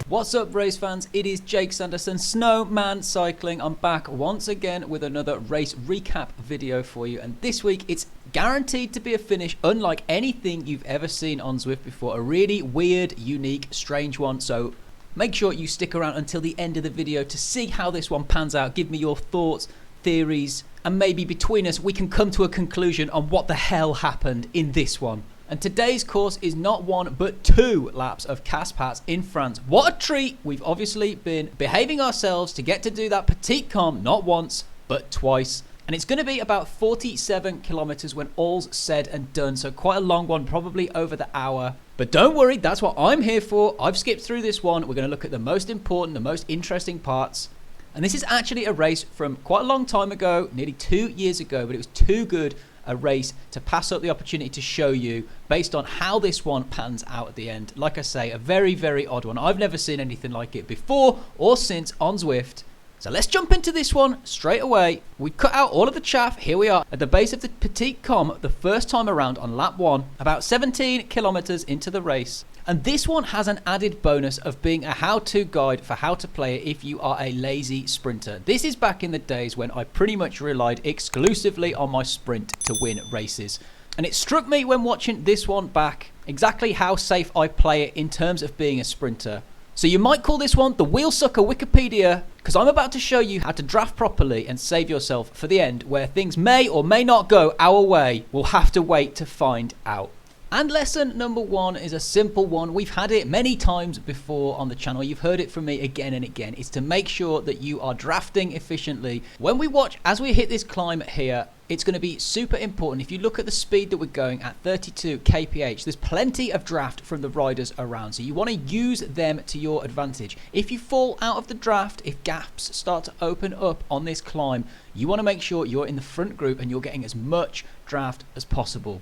What's up, race fans? It is Jake Sanderson, Snowman Cycling. I'm back once again with another race recap video for you, and this week it's guaranteed to be a finish unlike anything you've ever seen on Zwift before. A really weird, unique, strange one, so make sure you stick around until the end of the video to see how this one pans out. Give me your thoughts, theories, and maybe between us we can come to a conclusion on what the hell happened in this one. And today's course is not one but two laps of Casse-Pattes in France. What a treat! We've obviously been behaving ourselves to get to do that Petite KOM not once but twice. And it's going to be about 47 kilometers when all's said and done. So quite a long one, probably over the hour. But don't worry, that's what I'm here for. I've skipped through this one. We're going to look at the most important, the most interesting parts. And this is actually a race from quite a long time ago, nearly 2 years ago, but it was too good a race to pass up the opportunity to show you based on how this one pans out at the end. Like I say, a very, very odd one. I've never seen anything like it before or since on Zwift. So let's jump into this one straight away. We cut out all of the chaff. Here we are at the base of the Petite KOM the first time around on lap 1, about 17 kilometers into the race. And this one has an added bonus of being a how-to guide for how to play it if you are a lazy sprinter. This is back in the days when I pretty much relied exclusively on my sprint to win races. And it struck me when watching this one back exactly how safe I play it in terms of being a sprinter. So you might call this one the Wheel Sucker Wikipedia, because I'm about to show you how to draft properly and save yourself for the end where things may or may not go our way. We'll have to wait to find out. And lesson number 1 is a simple one. We've had it many times before on the channel. You've heard it from me again and again. It's to make sure that you are drafting efficiently. When we watch, as we hit this climb here, it's going to be super important. If you look at the speed that we're going at 32 kph, there's plenty of draft from the riders around. So you want to use them to your advantage. If you fall out of the draft, if gaps start to open up on this climb, you want to make sure you're in the front group and you're getting as much draft as possible.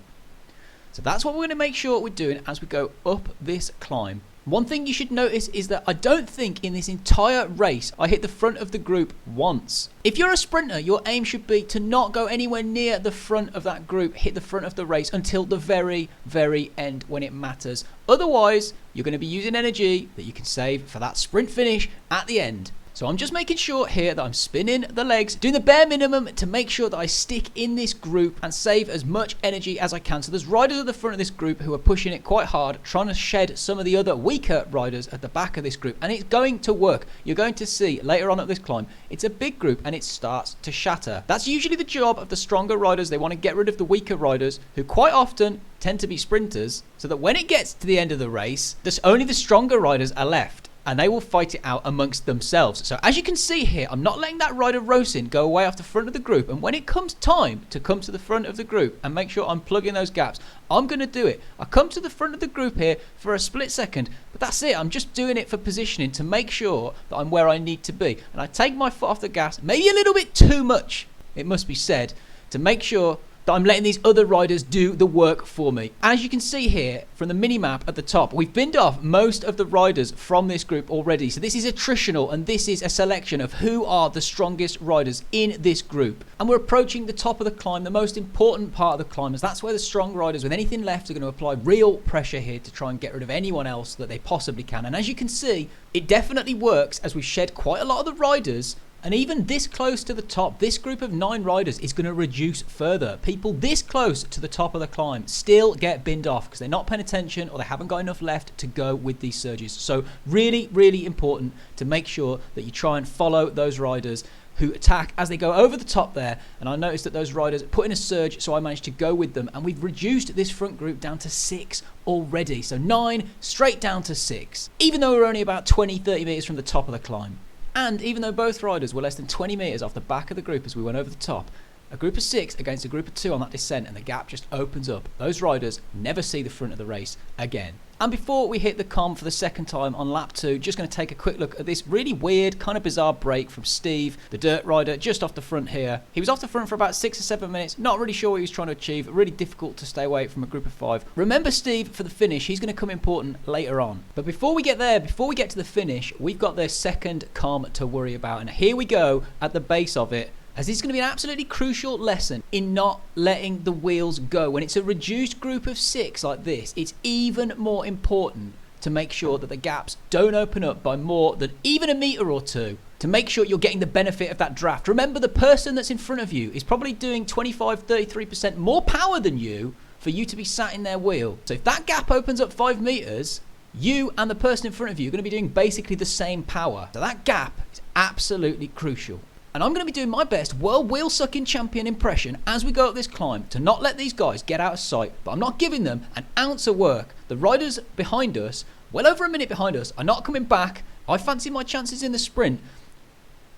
So that's what we're going to make sure we're doing as we go up this climb. One thing you should notice is that I don't think in this entire race I hit the front of the group once. If you're a sprinter, your aim should be to not go anywhere near the front of that group, hit the front of the race until the very, very end when it matters. Otherwise, you're going to be using energy that you can save for that sprint finish at the end. So I'm just making sure here that I'm spinning the legs, doing the bare minimum to make sure that I stick in this group and save as much energy as I can. So there's riders at the front of this group who are pushing it quite hard, trying to shed some of the other weaker riders at the back of this group. And it's going to work. You're going to see later on at this climb, it's a big group and it starts to shatter. That's usually the job of the stronger riders. They want to get rid of the weaker riders who quite often tend to be sprinters, so that when it gets to the end of the race, there's only the stronger riders are left. And they will fight it out amongst themselves. So as you can see here, I'm not letting that rider Rosin go away off the front of the group. And when it comes time to come to the front of the group and make sure I'm plugging those gaps, I'm going to do it. I come to the front of the group here for a split second, but that's it. I'm just doing it for positioning to make sure that I'm where I need to be. And I take my foot off the gas, maybe a little bit too much, it must be said, to make sure that I'm letting these other riders do the work for me. As you can see here from the mini-map at the top, we've binned off most of the riders from this group already. So this is attritional and this is a selection of who are the strongest riders in this group. And we're approaching the top of the climb, the most important part of the climb, as that's where the strong riders with anything left are going to apply real pressure here to try and get rid of anyone else that they possibly can. And as you can see, it definitely works as we shed quite a lot of the riders. And even this close to the top, this group of 9 riders is going to reduce further. People this close to the top of the climb still get binned off because they're not paying attention or they haven't got enough left to go with these surges. So really, really important to make sure that you try and follow those riders who attack as they go over the top there. And I noticed that those riders put in a surge, so I managed to go with them. And we've reduced this front group down to 6 already. So 9 straight down to 6, even though we're only about 20-30 meters from the top of the climb. And even though both riders were less than 20 metres off the back of the group as we went over the top, a group of 6 against a group of 2 on that descent and the gap just opens up. Those riders never see the front of the race again. And before we hit the KOM for the second time on lap 2, just going to take a quick look at this really weird, kind of bizarre break from Steve, the dirt rider, just off the front here. He was off the front for about 6 or 7 minutes, not really sure what he was trying to achieve, really difficult to stay away from a group of 5. Remember Steve for the finish, he's going to come important later on. But before we get there, before we get to the finish, we've got their second KOM to worry about. And here we go at the base of it. as this is going to be an absolutely crucial lesson in not letting the wheels go. When it's a reduced group of 6 like this, it's even more important to make sure that the gaps don't open up by more than even a meter or two, to make sure you're getting the benefit of that draft. Remember, the person that's in front of you is probably doing 25, 33% more power than you for you to be sat in their wheel. So if that gap opens up 5 meters, you and the person in front of you are going to be doing basically the same power. So that gap is absolutely crucial. And I'm going to be doing my best world wheel sucking champion impression as we go up this climb to not let these guys get out of sight, but I'm not giving them an ounce of work. The riders behind us, well over a minute behind us, are not coming back. I fancy my chances in the sprint.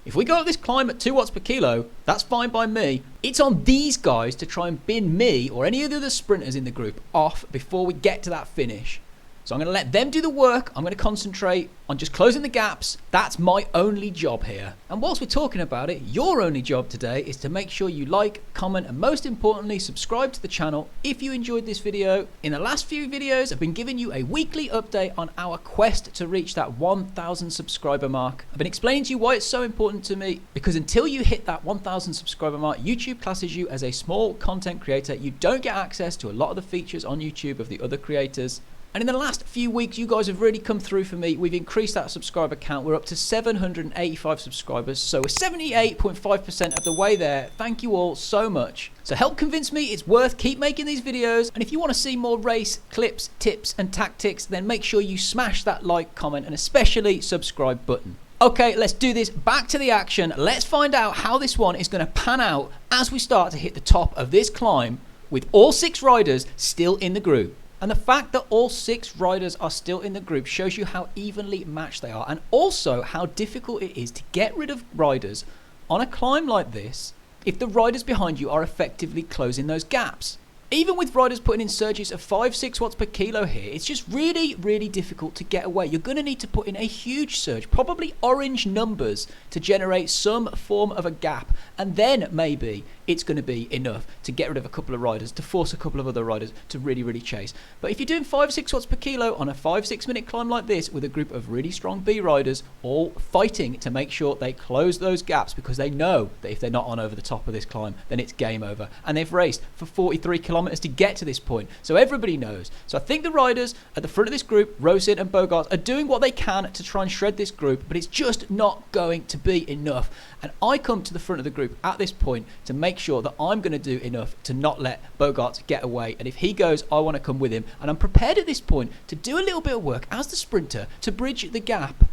If we go up this climb at 2 watts per kilo, that's fine by me. It's on these guys to try and bin me or any of the other sprinters in the group off before we get to that finish. So I'm going to let them do the work. I'm going to concentrate on just closing the gaps. That's my only job here. And whilst we're talking about it, your only job today is to make sure you like, comment, and most importantly, subscribe to the channel if you enjoyed this video. In the last few videos, I've been giving you a weekly update on our quest to reach that 1,000 subscriber mark. I've been explaining to you why it's so important to me, because until you hit that 1,000 subscriber mark, YouTube classes you as a small content creator. You don't get access to a lot of the features on YouTube of the other creators. And in the last few weeks, you guys have really come through for me. We've increased that subscriber count. We're up to 785 subscribers. So we're 78.5% of the way there. Thank you all so much. So help convince me it's worth keep making these videos. And if you want to see more race clips, tips and tactics, then make sure you smash that like, comment and especially subscribe button. Okay, let's do this. Back to the action. Let's find out how this one is going to pan out as we start to hit the top of this climb with all 6 riders still in the group. And the fact that all 6 riders are still in the group shows you how evenly matched they are, and also how difficult it is to get rid of riders on a climb like this if the riders behind you are effectively closing those gaps. Even with riders putting in surges of 5-6 watts per kilo here, it's just really difficult to get away. You're going to need to put in a huge surge, probably orange numbers, to generate some form of a gap, and then maybe it's going to be enough to get rid of a couple of riders, to force a couple of other riders to really chase. But if you're doing 5-6 watts per kilo on a 5-6 minute climb like this with a group of really strong B riders all fighting to make sure they close those gaps, because they know that if they're not on over the top of this climb, then it's game over. And they've raced for 43 kilometers to get to this point, so everybody knows. So I think the riders at the front of this group, Rosin and Bogart, are doing what they can to try and shred this group, but it's just not going to be enough. And I come to the front of the group at this point to make sure that I'm going to do enough to not let Bogart get away. And if he goes, I want to come with him. And I'm prepared at this point to do a little bit of work as the sprinter to bridge the gap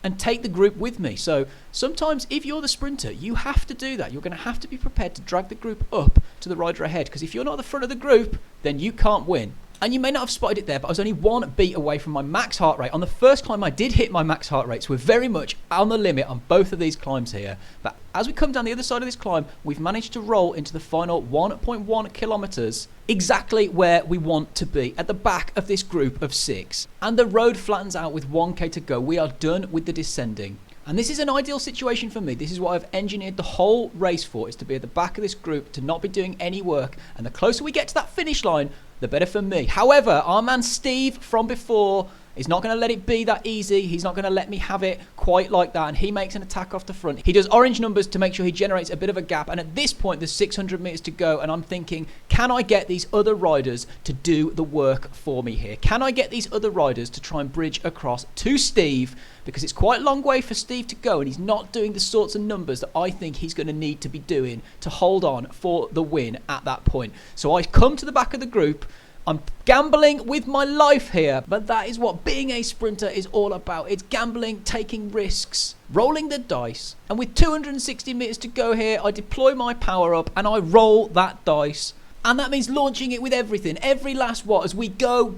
and take the group with me. So sometimes if you're the sprinter, you have to do that. You're going to have to be prepared to drag the group up to the rider ahead, because if you're not at the front of the group, then you can't win. And you may not have spotted it there, but I was only 1 beat away from my max heart rate. On the first climb, I did hit my max heart rate, so we're very much on the limit on both of these climbs here. But as we come down the other side of this climb, we've managed to roll into the final 1.1 kilometers, exactly where we want to be, at the back of this group of 6. And the road flattens out with 1k to go. We are done with the descending. And this is an ideal situation for me. This is what I've engineered the whole race for, is to be at the back of this group, to not be doing any work. And the closer we get to that finish line, the better for me. However, our man Steve from before is not going to let it be that easy. He's not going to let me have it quite like that. And he makes an attack off the front. He does orange numbers to make sure he generates a bit of a gap. And at this point, there's 600 meters to go. And I'm thinking, can I get these other riders to do the work for me here? Can I get these other riders to try and bridge across to Steve? Because it's quite a long way for Steve to go, and he's not doing the sorts of numbers that I think he's going to need to be doing to hold on for the win at that point. So I come to the back of the group. I'm gambling with my life here, but that is what being a sprinter is all about. It's gambling, taking risks, rolling the dice. And with 260 meters to go here, I deploy my power up and I roll that dice. And that means launching it with everything, every last watt, as we go,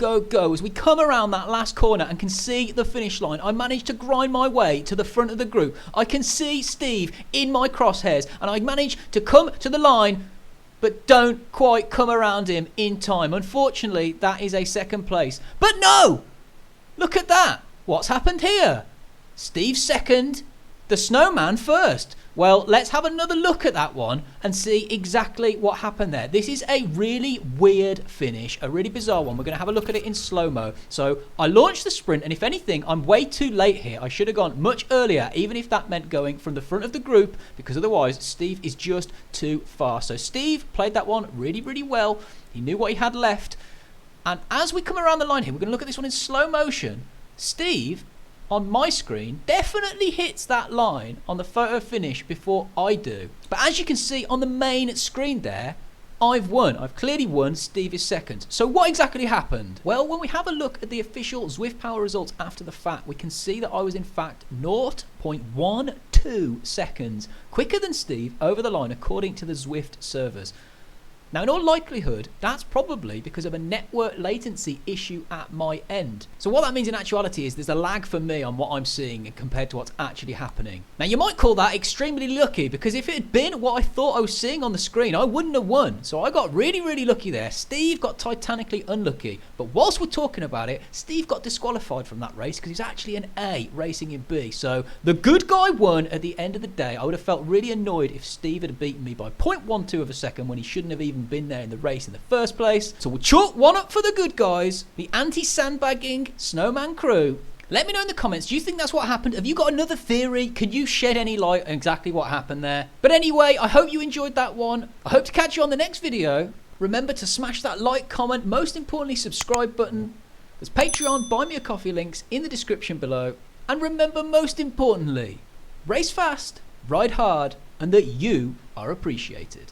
as we come around that last corner and can see the finish line. I manage to grind my way to the front of the group. I can see Steve in my crosshairs, and I manage to come to the line, but don't quite come around him in time. Unfortunately, that is a second place. But no! Look at that. What's happened here? Steve second, the snowman first. Well, let's have another look at that one and see exactly what happened there. This is a really weird finish, a really bizarre one. We're going to have a look at it in slow-mo. So I launched the sprint, and if anything, I'm way too late here. I should have gone much earlier, even if that meant going from the front of the group, because otherwise Steve is just too far. So Steve played that one really well. He knew what he had left. And as we come around the line here, we're going to look at this one in slow motion. Steve, on my screen, definitely hits that line on the photo finish before I do. But as you can see on the main screen there, I've won. I've clearly won. Steve is second. So what exactly happened? Well, when we have a look at the official Zwift Power results after the fact, we can see that I was in fact 0.12 seconds quicker than Steve over the line according to the Zwift servers. Now, in all likelihood, that's probably because of a network latency issue at my end. So what that means in actuality is there's a lag for me on what I'm seeing compared to what's actually happening. Now, you might call that extremely lucky, because if it had been what I thought I was seeing on the screen, I wouldn't have won. So I got really, really lucky there. Steve got titanically unlucky. But whilst we're talking about it, Steve got disqualified from that race because he's actually an A racing in B. So the good guy won at the end of the day. I would have felt really annoyed if Steve had beaten me by 0.12 of a second when he shouldn't have even been there in the race in the first place. So we'll chalk one up for the good guys, the anti-sandbagging snowman crew. Let me know in the comments, do you think that's what happened? Have you got another theory? Can you shed any light on exactly what happened there? But anyway, I hope you enjoyed that one. I hope to catch you on the next video. Remember to smash that like, comment, most importantly subscribe button. There's Patreon, buy me a coffee links in the description below. And remember, most importantly, race fast, ride hard, and that you are appreciated.